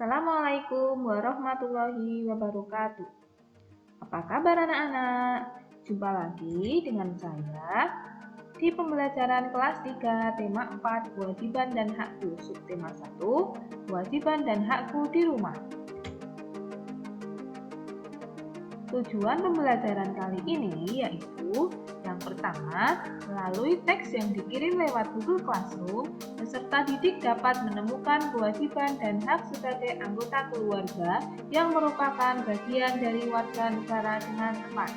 Assalamualaikum warahmatullahi wabarakatuh. Apa kabar anak-anak? Jumpa lagi dengan saya di pembelajaran kelas 3 tema 4 kewajiban dan hakku, subtema 1 kewajiban dan hakku di rumah. Tujuan pembelajaran kali ini yaitu yang pertama, melalui teks yang dikirim lewat Google Classroom, peserta didik dapat menemukan kewajiban dan hak sebagai anggota keluarga yang merupakan bagian dari warga negara dengan tepat.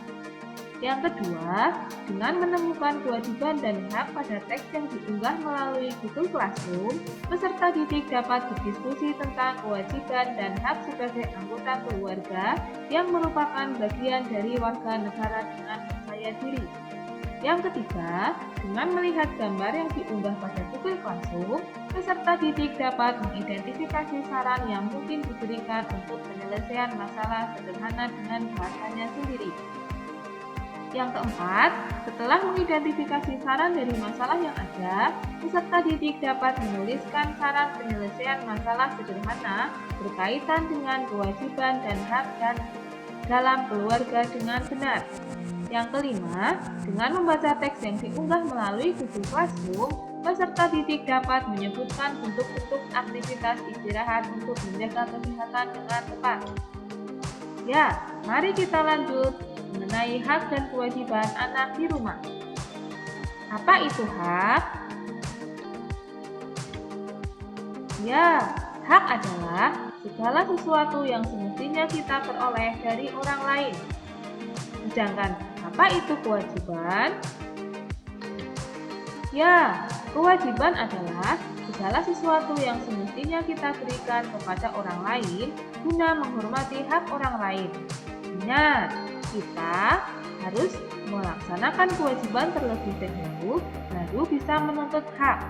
Yang kedua, dengan menemukan kewajiban dan hak pada teks yang diunggah melalui Google Classroom, peserta didik dapat berdiskusi tentang kewajiban dan hak sebagai anggota keluarga yang merupakan bagian dari warga negara dengan percaya diri. Yang ketiga, dengan melihat gambar yang diunggah pada Google Classroom, peserta didik dapat mengidentifikasi saran yang mungkin diberikan untuk penyelesaian masalah sederhana dengan bahasanya sendiri. Yang keempat, setelah mengidentifikasi saran dari masalah yang ada, peserta didik dapat menuliskan saran penyelesaian masalah sederhana berkaitan dengan kewajiban dan hak dan dalam keluarga dengan benar. Yang kelima, dengan membaca teks yang diunggah melalui Google Classroom, peserta didik dapat menyebutkan bentuk-bentuk aktivitas istirahat untuk menjaga kesehatan dengan tepat. Ya, mari kita lanjut mengenai hak dan kewajiban anak di rumah. Apa itu hak? Ya, hak adalah segala sesuatu yang semestinya kita peroleh dari orang lain. Sedangkan apa itu kewajiban? Ya, kewajiban adalah segala sesuatu yang semestinya kita berikan kepada orang lain guna menghormati hak orang lain. Ingat, kita harus melaksanakan kewajiban terlebih dahulu, baru bisa menuntut hak.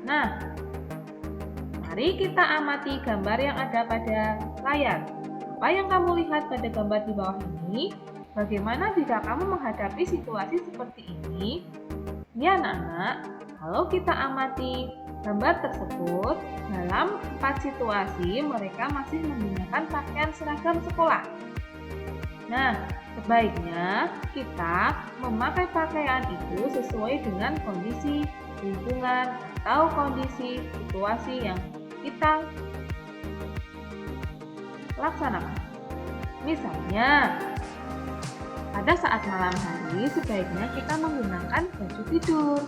Nah, mari kita amati gambar yang ada pada layar. Apa yang kamu lihat pada gambar di bawah ini? Bagaimana jika kamu menghadapi situasi seperti ini? Ya anak-anak, kalau kita amati gambar tersebut, dalam 4 situasi mereka masih menggunakan pakaian seragam sekolah. Nah, sebaiknya kita memakai pakaian itu sesuai dengan kondisi lingkungan atau kondisi situasi yang kita laksanakan. Misalnya, pada saat malam hari sebaiknya kita menggunakan baju tidur,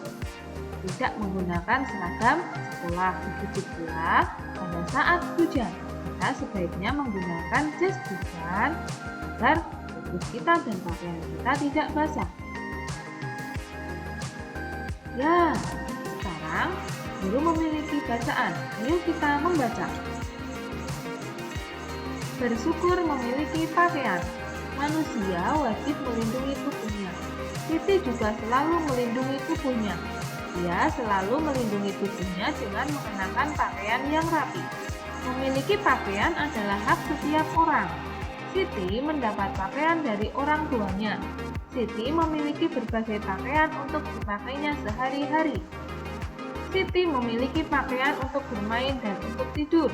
tidak menggunakan seragam sekolah. Begitu pula pada saat hujan, kita sebaiknya menggunakan jas hujan agar tubuh kita dan pakaian kita tidak basah. Ya, sekarang guru memiliki bacaan. Ayo kita membaca. Bersyukur memiliki pakaian. Manusia wajib melindungi tubuhnya. Siti juga selalu melindungi tubuhnya. Dia selalu melindungi tubuhnya dengan mengenakan pakaian yang rapi. Memiliki pakaian adalah hak setiap orang. Siti mendapat pakaian dari orang tuanya. Siti memiliki berbagai pakaian untuk dipakainya sehari-hari. Siti memiliki pakaian untuk bermain dan untuk tidur.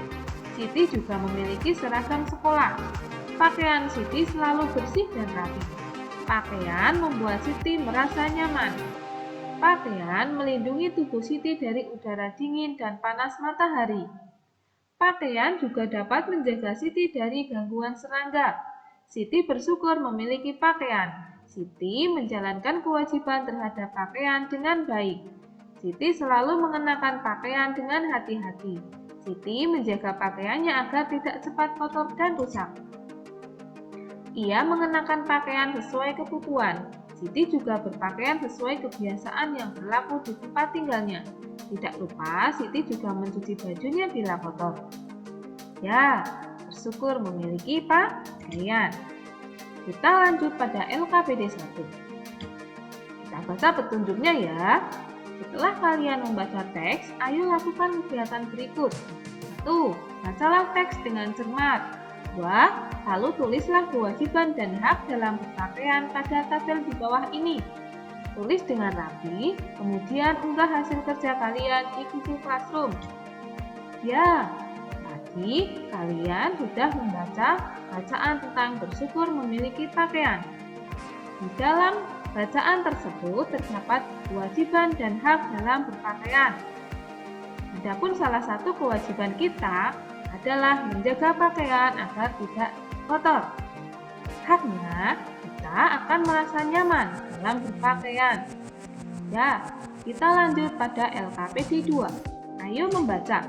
Siti juga memiliki seragam sekolah. Pakaian Siti selalu bersih dan rapi. Pakaian membuat Siti merasa nyaman. Pakaian melindungi tubuh Siti dari udara dingin dan panas matahari. Pakaian juga dapat menjaga Siti dari gangguan serangga. Siti bersyukur memiliki pakaian. Siti menjalankan kewajiban terhadap pakaian dengan baik. Siti selalu mengenakan pakaian dengan hati-hati. Siti menjaga pakaiannya agar tidak cepat kotor dan rusak. Ia mengenakan pakaian sesuai kebutuhan. Siti juga berpakaian sesuai kebiasaan yang berlaku di tempat tinggalnya. Tidak lupa, Siti juga mencuci bajunya bila kotor. Ya, bersyukur memiliki pakaian. Kita lanjut pada LKPD 1. Kita baca petunjuknya ya. Setelah kalian membaca teks, ayo lakukan kegiatan berikut. 1. Bacalah teks dengan cermat. 2. Lalu tulislah kewajiban dan hak dalam berpakaian pada tabel di bawah ini. Tulis dengan rapi, kemudian unggah hasil kerja kalian di Google Classroom. Ya, Berarti kalian sudah membaca bacaan tentang bersyukur memiliki pakaian. Di dalam bacaan tersebut terdapat kewajiban dan hak dalam berpakaian. Adapun salah satu kewajiban kita adalah menjaga pakaian agar tidak kotor. Haknya, kita akan merasa nyaman dalam berpakaian. Ya, kita lanjut pada LKPD 2. Ayo membaca.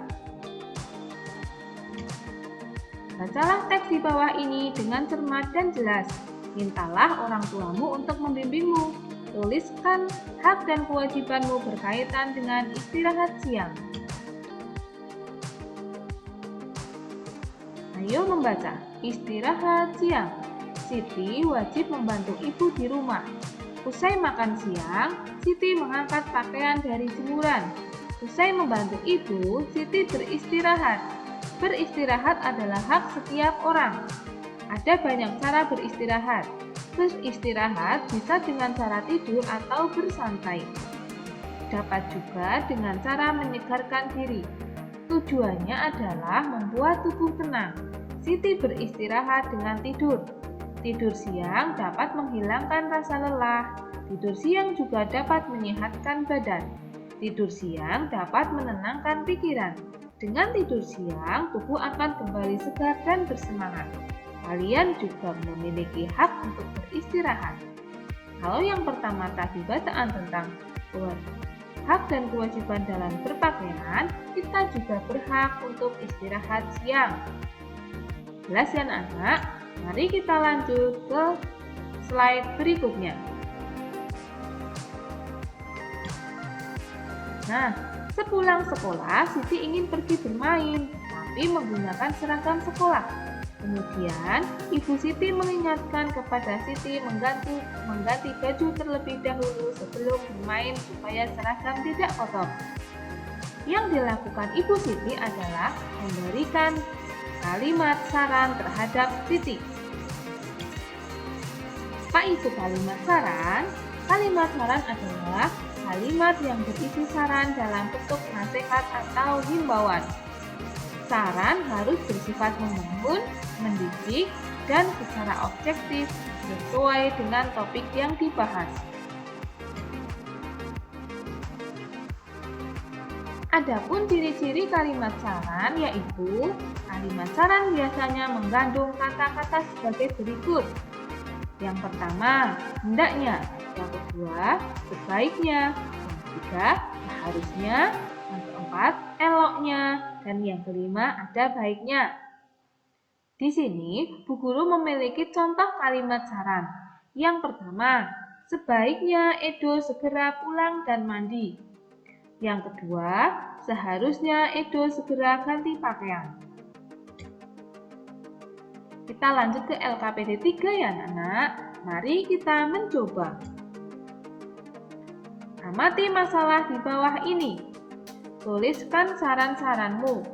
Bacalah teks di bawah ini dengan cermat dan jelas. Mintalah orang tuamu untuk membimbingmu. Tuliskan hak dan kewajibanmu berkaitan dengan istirahat siang. Ayo membaca. Istirahat siang. Siti wajib membantu ibu di rumah. Usai makan siang, Siti mengangkat pakaian dari jemuran. Usai membantu ibu, Siti beristirahat. Beristirahat adalah hak setiap orang. Ada banyak cara beristirahat. Beristirahat bisa dengan cara tidur atau bersantai. Dapat juga dengan cara menyegarkan diri. Tujuannya adalah membuat tubuh tenang. Siti beristirahat dengan tidur. Tidur siang dapat menghilangkan rasa lelah. Tidur siang juga dapat menyehatkan badan. Tidur siang dapat menenangkan pikiran. Dengan tidur siang, tubuh akan kembali segar dan bersemangat. Kalian juga memiliki hak untuk beristirahat. Kalau yang pertama tadi bacaan tentang hak dan kewajiban dalam berpakaian, kita juga berhak untuk istirahat siang. Jelas ya anak? Mari kita lanjut ke slide berikutnya. Nah, sepulang sekolah, Siti ingin pergi bermain, tapi menggunakan seragam sekolah. Kemudian, Ibu Siti mengingatkan kepada Siti mengganti baju terlebih dahulu sebelum bermain supaya seragam tidak kotor. Yang dilakukan Ibu Siti adalah memberikan kalimat saran terhadap Siti. Apa itu kalimat saran? Kalimat saran adalah kalimat yang berisi saran dalam bentuk nasihat atau himbauan. Saran harus bersifat membangun, mendidik, dan secara objektif sesuai dengan topik yang dibahas. Adapun ciri-ciri kalimat saran yaitu kalimat saran biasanya mengandung kata-kata sebagai berikut. Yang pertama, hendaknya. Yang kedua, sebaiknya. Yang ketiga, seharusnya. Yang keempat, eloknya. Dan yang kelima, ada baiknya. Di sini, Bu Guru memiliki contoh kalimat saran. Yang pertama, sebaiknya Edo segera pulang dan mandi. Yang kedua, seharusnya Edo segera ganti pakaian. Kita lanjut ke LKPD 3 ya anak. Mari kita mencoba. Amati masalah di bawah ini. Tuliskan saran-saranmu.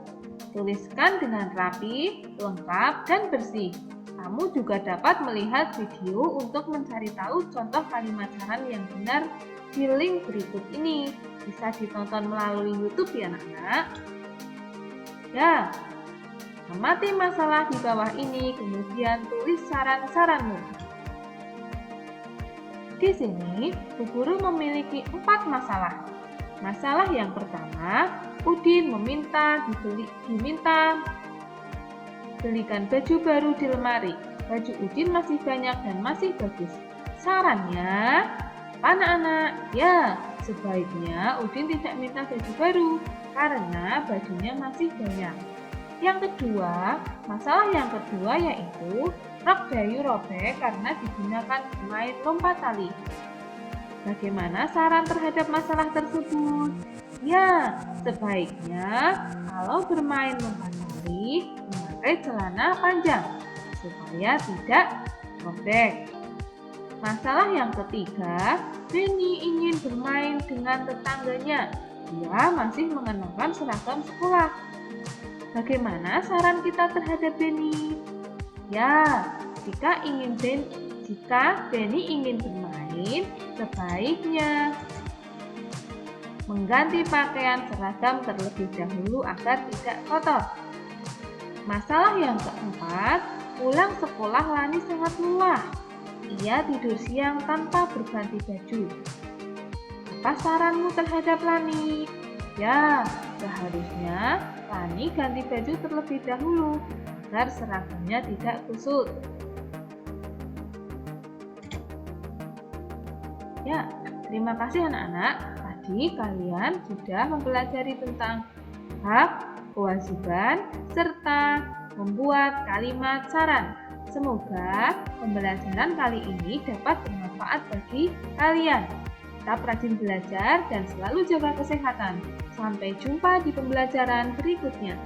Tuliskan dengan rapi, lengkap, dan bersih. Kamu juga dapat melihat video untuk mencari tahu contoh kalimat saran yang benar di link berikut ini. Bisa ditonton melalui YouTube ya anak-anak. Ya, amati masalah di bawah ini, kemudian tulis saran-saranmu. Di sini, Bu Guru memiliki 4 masalah. Masalah yang pertama, Udin diminta belikan baju baru di lemari. Baju Udin masih banyak dan masih bagus. Sarannya, apa anak-anak? Ya, sebaiknya Udin tidak minta baju baru karena bajunya masih banyak. Yang kedua, masalah yang kedua yaitu rok Dayu robek karena digunakan bermain lompat tali. Bagaimana saran terhadap masalah tersebut? Ya, sebaiknya kalau bermain lompat tali, memakai celana panjang supaya tidak robek. Masalah yang ketiga, Benny ingin bermain dengan tetangganya. Dia masih mengenakan seragam sekolah. Bagaimana saran kita terhadap Benny? Ya, jika Benny ingin bermain, sebaiknya mengganti pakaian seragam terlebih dahulu agar tidak kotor. Masalah yang keempat, pulang sekolah Lani sangat lelah. Ia tidur siang tanpa berganti baju. Apa saranmu terhadap Lani? Ya, seharusnya Lani ganti baju terlebih dahulu agar seragamnya tidak kusut. Ya, terima kasih anak-anak. Tadi kalian sudah mempelajari tentang hak, kewajiban, serta membuat kalimat saran. Semoga pembelajaran kali ini dapat bermanfaat bagi kalian. Tetap rajin belajar dan selalu jaga kesehatan. Sampai jumpa di pembelajaran berikutnya.